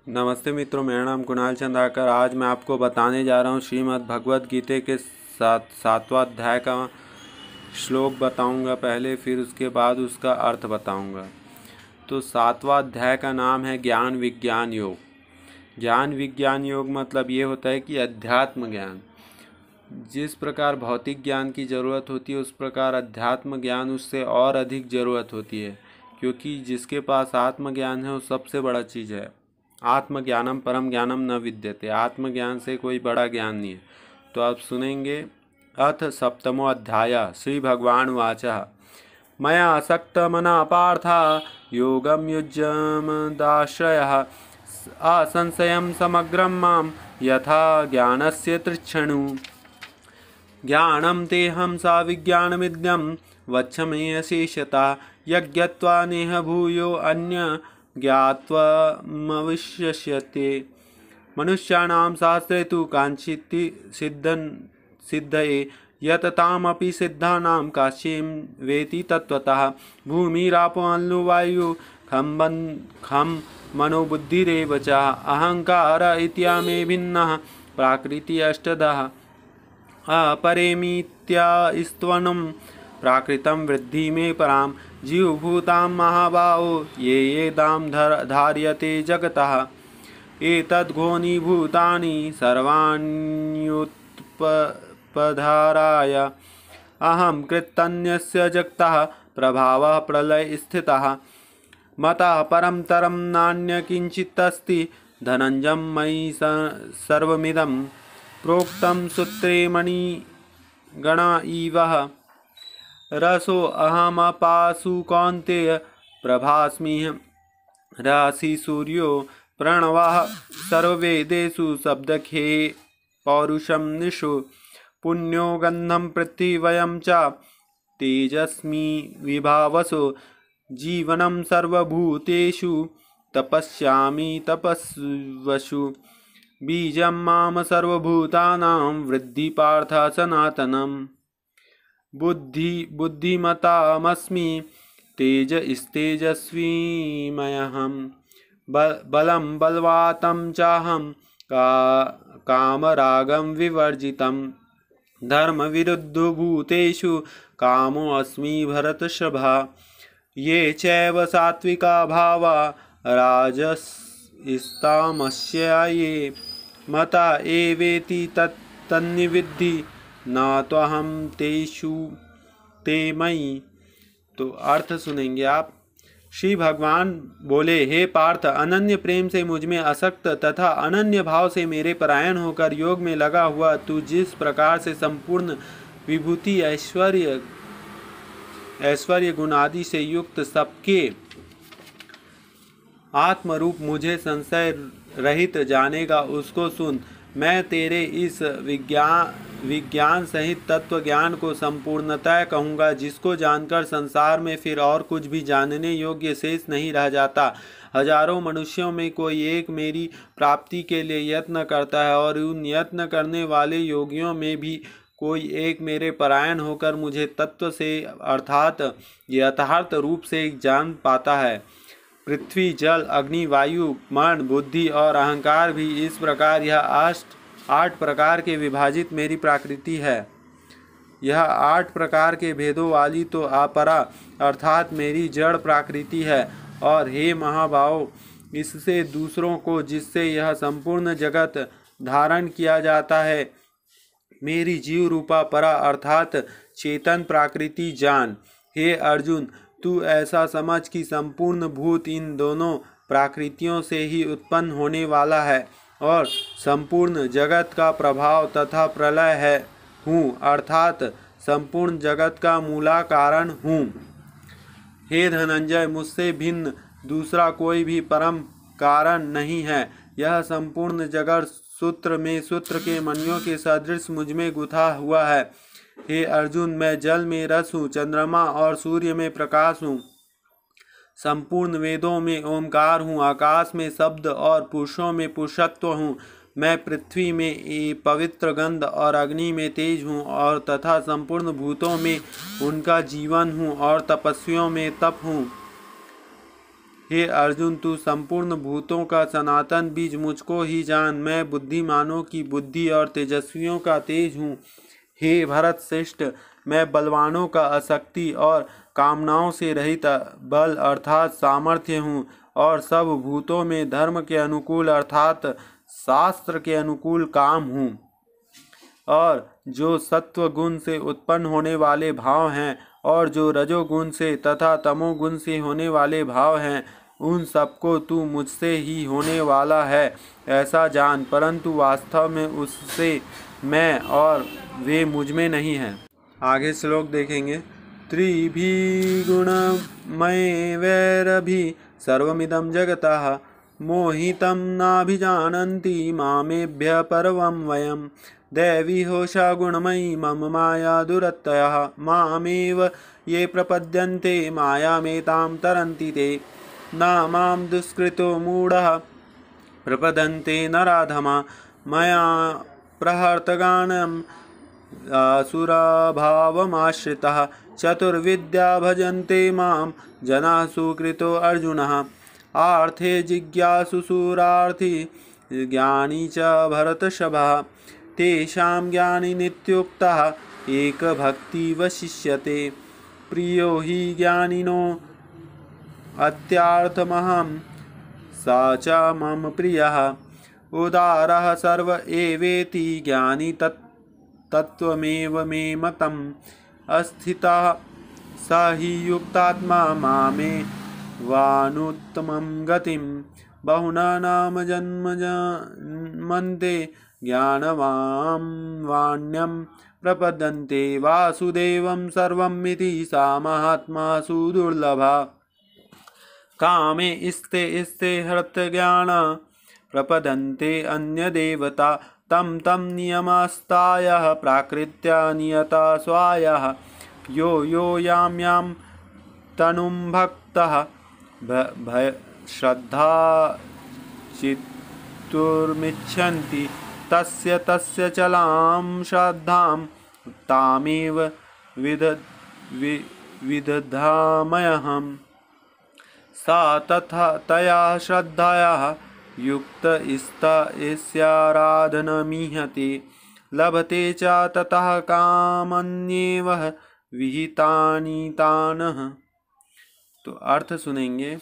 नमस्ते मित्रों, मेरा नाम कुणाल चंद्राकर। आज मैं आपको बताने जा रहा हूँ श्रीमद् भगवद गीता के सातवां अध्याय का श्लोक बताऊंगा पहले, फिर उसके बाद उसका अर्थ बताऊंगा। तो सातवां अध्याय का नाम है ज्ञान विज्ञान योग। ज्ञान विज्ञान योग मतलब ये होता है कि अध्यात्म ज्ञान। जिस प्रकार भौतिक ज्ञान की ज़रूरत होती है उस प्रकार अध्यात्म ज्ञान उससे और अधिक ज़रूरत होती है, क्योंकि जिसके पास आत्मज्ञान है वो सबसे बड़ा चीज़ है। आत्मज्ञानम परम ज्ञानम न विद्यते। आत्मज्ञान से कोई बड़ा ज्ञान नहीं है। तो आप सुनेंगे। अथ सप्तमो अध्याय। श्री भगवान वाचः मया आसक्तमना पार्थ योगम युज्यमदाश्रयः असंशयं समग्रं मां यथा ज्ञानस्य तृच्छणु। ज्ञानं तेहं सा विज्ञानमिदं वच्मि अशेषता यज्ञत्वा नेह भूयो अन्य ज्ञात्वमविश्यस्यते। मनुष्याणां शास्त्रे तु काञ्चित् सिद्धये यत् तामपि सिद्धानां काश्चिं वेति तत्त्वतः। भूमिरापो अल्लु वायु खं मनोबुद्धिरेव च अहंकार इत्यमे भिन्नः प्राकृति अष्टधः अपरेमित्यास्त्वनं प्राकृतं वृद्धि मे परां जीवभूतां महाबाहो ये दाम धार्यते जगतः एतद्घोनीभूतानि सर्वाण्युत्पधाराय अहं कृतन्यस्य जगतः प्रभावः प्रलयस्थितः मतः परं तरं नान्य किञ्चिदस्ति धनञ्जय मयि सर्वमिदं प्रोक्तं सूत्रे मणिगणा इव रसो अहमपासु कौन्तेय प्रभास्मि राशि सूर्यो प्रणवः सर्ववेदेषु शब्दखे पौरुषं निषु पुण्यो गन्धं पृथिव्यां च तेजस्मि विभावसो जीवनं सर्वभूतेषु तपस्यामि तपस्वसु बीजं माम सर्वभूतानां वृद्धि पार्थ सनातनम् बुद्धिमतामस्मि तेजस्तेजस्विमयहं बलं बलवातं चाहं कामरागं विवर्जितं धर्मविरुद्धभूतेषु कामोऽस्मि भरतर्षभा। ये चैव सात्विका भावा राजसस्तामस्य ये मता एवेति तन्निविद्धि न तो हम तेषु ते मई। तो अर्थ सुनेंगे आप। श्री भगवान बोले, हे पार्थ, अनन्य प्रेम से मुझ में आसक्त तथा अनन्य भाव से मेरे परायण होकर योग में लगा हुआ तू जिस प्रकार से संपूर्ण विभूति ऐश्वर्य गुण आदि से युक्त सबके आत्मरूप मुझे संशय रहित जानेगा, उसको सुन। मैं तेरे इस विज्ञान सहित तत्व ज्ञान को संपूर्णतः कहूँगा, जिसको जानकर संसार में फिर और कुछ भी जानने योग्य शेष नहीं रह जाता। हजारों मनुष्यों में कोई एक मेरी प्राप्ति के लिए यत्न करता है और उन यत्न करने वाले योगियों में भी कोई एक मेरे परायण होकर मुझे तत्व से अर्थात यथार्थ रूप से जान पाता है। पृथ्वी, जल, अग्नि, वायु, मन, बुद्धि और अहंकार भी इस प्रकार यह आठ प्रकार के विभाजित मेरी प्रकृति है। यह 8 प्रकार के भेदों वाली तो अपरा अर्थात मेरी जड़ प्रकृति है। और हे महाबाहो, इससे दूसरों को जिससे यह संपूर्ण जगत धारण किया जाता है मेरी जीव रूपा परा अर्थात चेतन प्रकृति जान। हे अर्जुन, तू ऐसा समझ कि संपूर्ण भूत इन दोनों प्रकृतियों से ही उत्पन्न होने वाला है और संपूर्ण जगत का प्रभाव तथा प्रलय है हूँ, अर्थात संपूर्ण जगत का मूला कारण हूँ। हे धनंजय, मुझसे भिन्न दूसरा कोई भी परम कारण नहीं है। यह संपूर्ण जगत सूत्र में सूत्र के मणियों के सदृश मुझ में गुथा हुआ है। हे अर्जुन, मैं जल में रस हूँ, चंद्रमा और सूर्य में प्रकाश हूँ, संपूर्ण वेदों में ओमकार हूँ, आकाश में शब्द और पुरुषों में पुरुषत्व हूँ। मैं पृथ्वी में पवित्र गंध और अग्नि में तेज हूँ और तथा संपूर्ण भूतों में उनका जीवन हूँ और तपस्वियों में तप हूँ। हे अर्जुन, तू संपूर्ण भूतों का सनातन बीज मुझको ही जान। मैं बुद्धिमानों की बुद्धि और तेजस्वियों का तेज हूँ। हे भरत श्रेष्ठ, मैं बलवानों का आसक्ति और कामनाओं से रहित बल अर्थात सामर्थ्य हूँ, और सब भूतों में धर्म के अनुकूल अर्थात शास्त्र के अनुकूल काम हूँ। और जो सत्व गुण से उत्पन्न होने वाले भाव हैं और जो रजोगुण से तथा तमोगुण से होने वाले भाव हैं, उन सबको तू मुझसे ही होने वाला है ऐसा जान, परंतु वास्तव में उससे मैं और वे मुझ में नहीं हैं। आगे श्लोक देखेंगे। त्रिभी गुणमये वैरभि सर्वमिदं जगतः मोहितं नाभिजानन्ति मामेभ्य परमं वयं। दैवी होषा गुणमयी मम माया दुरत्ययः मामेव ये प्रपद्यन्ते मायामेतां तरन्ति ते। न मां दुष्कृतो मूढः प्रपदन्ते नराधमा मया प्रहर्तगानं असुरभावमाश्रितः। चतुर्विद्या भजन्ते मां जनाः सुकृतो अर्जुनः। आर्थे जिज्ञासु शूरार्थी ज्ञानी च भरतर्षभः। तेषां ज्ञानी नित्युक्तः एकभक्ति वशिष्यते। प्रियो हि ज्ञानिनो अत्यार्थमहं सा च मम प्रियः। उदारः सर्व एवेति ज्ञानी तत्त्वमेव मे मतम्। अस्थितः स हि युक्तात्मा मामे वानुत्तमं गतिं। बहुना नाम जन्मन्ते ज्ञानवां वाण्यं प्रपद्यन्ते। वासुदेवं सर्वमिति सा महात्मा सुदुर्लभा। कामे स्ते स्ते हृतज्ञान प्रपदन्ते अन्यदेवता। तं तं नियमास्तायः प्राकृत्या नियता स्वायः। यो यो यां यां तनुं भक्तः श्रद्धा चित्तुर्मिच्छन्ति तस्य तस्य चलां श्रद्धां तामेव विदधाम्यहम्। सा तथा तया श्रद्धया युक्त स्याराधनमीहते। लभते च ततः कामन्येव विहितानि तानः। तो अर्थ सुनेंगे।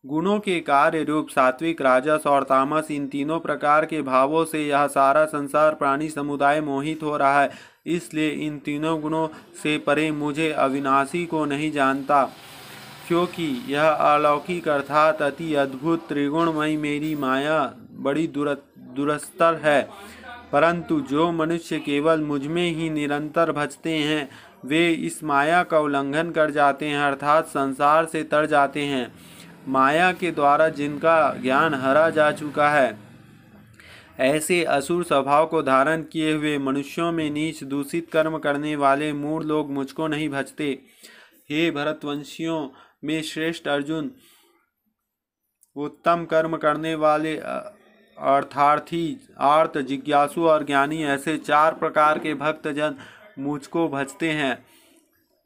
गुणों के कार्य रूप सात्विक, राजस और तामस, इन तीनों प्रकार के भावों से यह सारा संसार प्राणी समुदाय मोहित हो रहा है। इसलिए इन तीनों गुणों से परे मुझे अविनाशी को नहीं जानता, क्योंकि यह अलौकिक अर्थात अति अद्भुत त्रिगुणमयी मेरी माया बड़ी दुरस्तर है। परंतु जो मनुष्य केवल मुझमें ही निरंतर भजते हैं, वे इस माया का उल्लंघन कर जाते हैं अर्थात संसार से तर जाते हैं। माया के द्वारा जिनका ज्ञान हरा जा चुका है, ऐसे असुर स्वभाव को धारण किए हुए मनुष्यों में नीच दूषित कर्म करने वाले मूढ़ लोग मुझको नहीं भजते। हे भरतवंशियों में श्रेष्ठ अर्जुन, उत्तम कर्म करने वाले अर्थार्थी, आर्त, जिज्ञासु और ज्ञानी, ऐसे चार प्रकार के भक्तजन मुझको भजते हैं।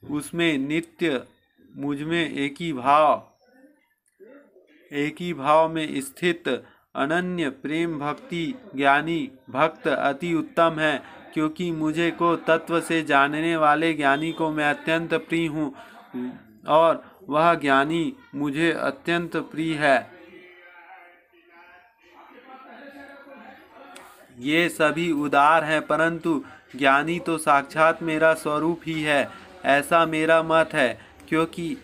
उसमें नित्य मुझमें एक ही भाव में स्थित अनन्य प्रेम भक्ति ज्ञानी भक्त अति उत्तम है, क्योंकि मुझे को तत्व से जानने वाले ज्ञानी को मैं अत्यंत प्रिय हूँ और वह ज्ञानी मुझे अत्यंत प्रिय है। ये सभी उदार हैं, परंतु ज्ञानी तो साक्षात मेरा स्वरूप ही है, ऐसा मेरा मत है। क्योंकि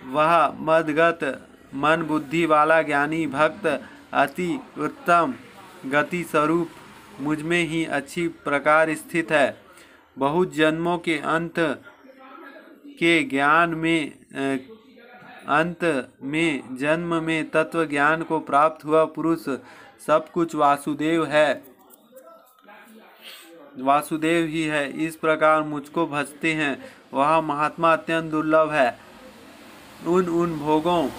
वह मदगत मन बुद्धि वाला ज्ञानी भक्त अति उत्तम गति स्वरूप मुझमें ही अच्छी प्रकार स्थित है। बहुत जन्मों के अंत के ज्ञान में अंत में जन्म में तत्व ज्ञान को प्राप्त हुआ पुरुष सब कुछ वासुदेव ही है। इस प्रकार मुझको भजते हैं, वह महात्मा अत्यंत दुर्लभ है। उन भोगों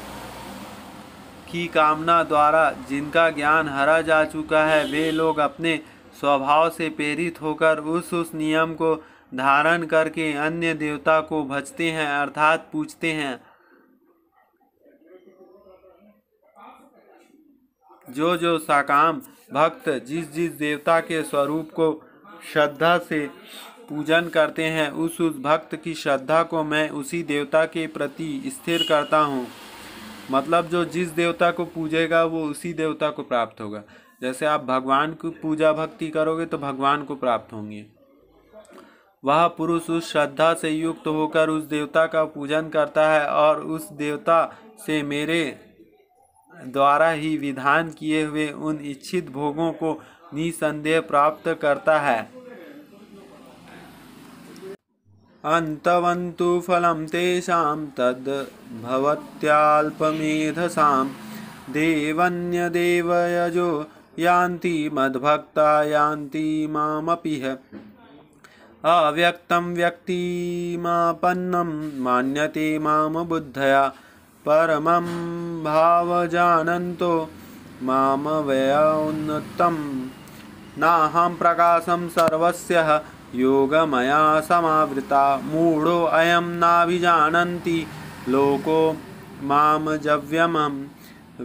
की कामना द्वारा जिनका ज्ञान हरा जा चुका है, वे लोग अपने स्वभाव से प्रेरित होकर उस नियम को धारण करके अन्य देवता को भजते हैं अर्थात पूजते हैं। जो जो साकाम भक्त जिस जिस देवता के स्वरूप को श्रद्धा से पूजन करते हैं, उस भक्त की श्रद्धा को मैं उसी देवता के प्रति स्थिर करता हूँ। मतलब जो जिस देवता को पूजेगा वो उसी देवता को प्राप्त होगा। जैसे आप भगवान की पूजा भक्ति करोगे तो भगवान को प्राप्त होंगे। वह पुरुष उस श्रद्धा से युक्त होकर उस देवता का पूजन करता है और उस देवता से मेरे द्वारा ही विधान किए हुए उन इच्छित भोगों को निसंदेह प्राप्त करता है। अंतवन्तु फलं तेषां तद् भवत्याल्पमेधसां देवन्यदेवयजो यान्ति मद्भक्ता यान्ति मामपि ह अव्यक्तं व्यक्तिमापन्नं मान्यते माम बुद्धया परमं भावजानन्तो मामव्ययोन्नतं नाहं प्रकाशं सर्वस्य योगमया समावृता मूढो अयं नाभिजानन्ति लोको माम जव्यमं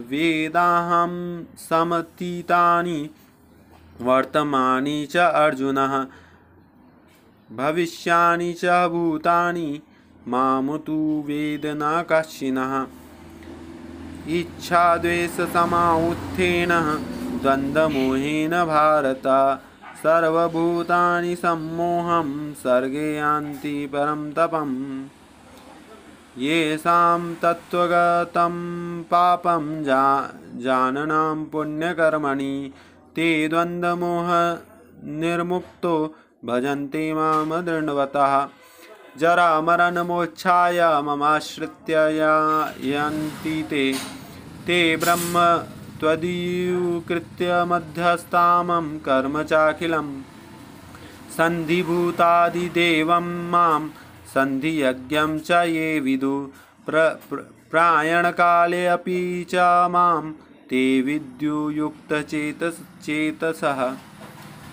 वेदाहं समतीतानि वर्तमानि च अर्जुनः भविष्यानि च भूतानि माम तु वेद न कश्चिनः इच्छाद्वेषसमायुत्थेन द्वन्द्वमोहेन भारत सर्वभूतानि सम्मोहं सर्गे यान्ति परं तपम् येषां तत्त्वगतं पापं जाननां पुण्यकर्मणि ते द्वन्द्वमोह निर्मुक्तो भजन्ते मां दृढवतः जरामरणमोक्षाय ममाश्रित्य यान्ति ते ब्रह्म त्वदीकृत्य मध्यस्थामं कर्म चाखिलं सन्धिभूतादिदेवं मां सन्धियज्ञं च ये विदु प्रायणकाले अपि च मां ते विद्युयुक्तचेतसः।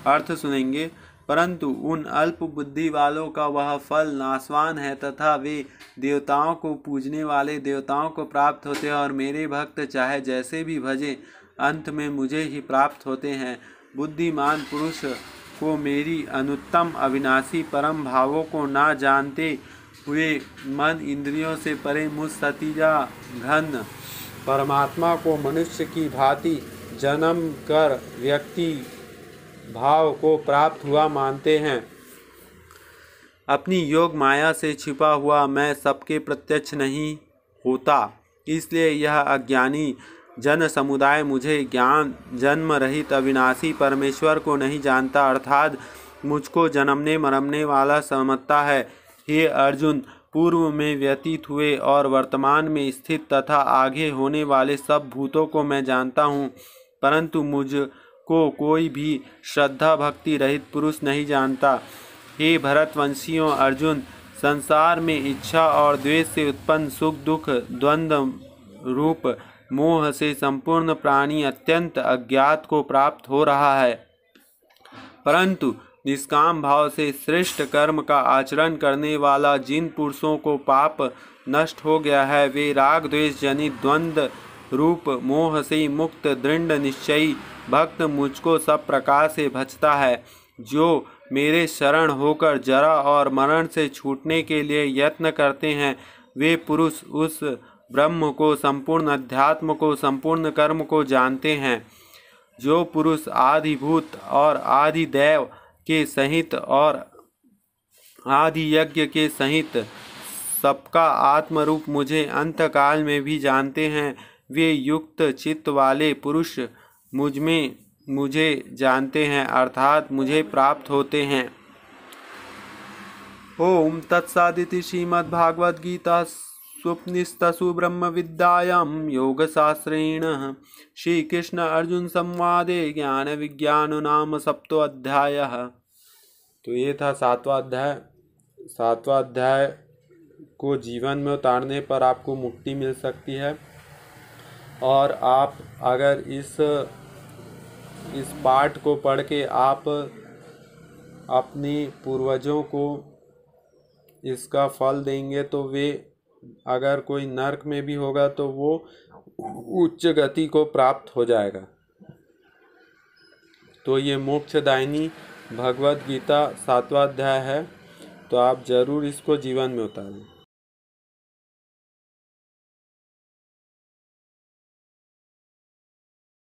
अर्थ सुनेंगे। परंतु उन अल्प बुद्धि वालों का वह फल नाशवान है तथा वे देवताओं को पूजने वाले देवताओं को प्राप्त होते हैं और मेरे भक्त चाहे जैसे भी भजे अंत में मुझे ही प्राप्त होते हैं। बुद्धिमान पुरुष को मेरी अनुत्तम अविनाशी परम भावों को ना जानते हुए मन इंद्रियों से परे मुझ सतीजा घन परमात्मा को मनुष्य की भांति जन्म कर व्यक्ति भाव को प्राप्त हुआ मानते हैं। अपनी योग माया से छिपा हुआ मैं सबके प्रत्यक्ष नहीं होता, इसलिए यह अज्ञानी जन समुदाय मुझे ज्ञान जन्म रहित अविनाशी परमेश्वर को नहीं जानता, अर्थात मुझको जन्मने मरने वाला समझता है। हे अर्जुन, पूर्व में व्यतीत हुए और वर्तमान में स्थित तथा आगे होने वाले सब भूतों को मैं जानता हूँ, परंतु मुझको कोई भी श्रद्धा भक्ति रहित पुरुष नहीं जानता। हे भरतवंशियों अर्जुन, संसार में इच्छा और द्वेष से उत्पन्न सुख दुख द्वंद्व रूप मोह से संपूर्ण प्राणी अत्यंत अज्ञात को प्राप्त हो रहा है, परंतु निष्काम भाव से श्रेष्ठ कर्म का आचरण करने वाला जिन पुरुषों को पाप नष्ट हो गया है, वे राग द्वेष जनित द्वंद्व रूप मोह से मुक्त दृढ़ निश्चयी भक्त मुझको सब प्रकार से भजता है। जो मेरे शरण होकर जरा और मरण से छूटने के लिए यत्न करते हैं, वे पुरुष उस ब्रह्म को, संपूर्ण अध्यात्म को, संपूर्ण कर्म को जानते हैं। जो पुरुष आदिभूत और आदि देव के सहित और आदि यज्ञ के सहित सबका आत्मरूप मुझे अंतकाल में भी जानते हैं, वे युक्त चित्त वाले पुरुष मुझे जानते हैं, अर्थात मुझे प्राप्त होते हैं। ओम तत्सदिति श्रीमद्भागवत गीता स्वप्निस्तसु ब्रह्म विद्यायां योगशास्त्रेण श्री कृष्ण अर्जुन संवादे ज्ञान विज्ञान नाम सप्तोऽध्यायः। तो ये था सातवां अध्याय। सातवां अध्याय को जीवन में उतारने पर आपको मुक्ति मिल सकती है, और आप अगर इस पाठ को पढ़ के आप अपने पूर्वजों को इसका फल देंगे तो वे, अगर कोई नरक में भी होगा तो वो उच्च गति को प्राप्त हो जाएगा। तो ये मोक्षदायिनी भगवत गीता 7वां अध्याय है, तो आप ज़रूर इसको जीवन में उतारें।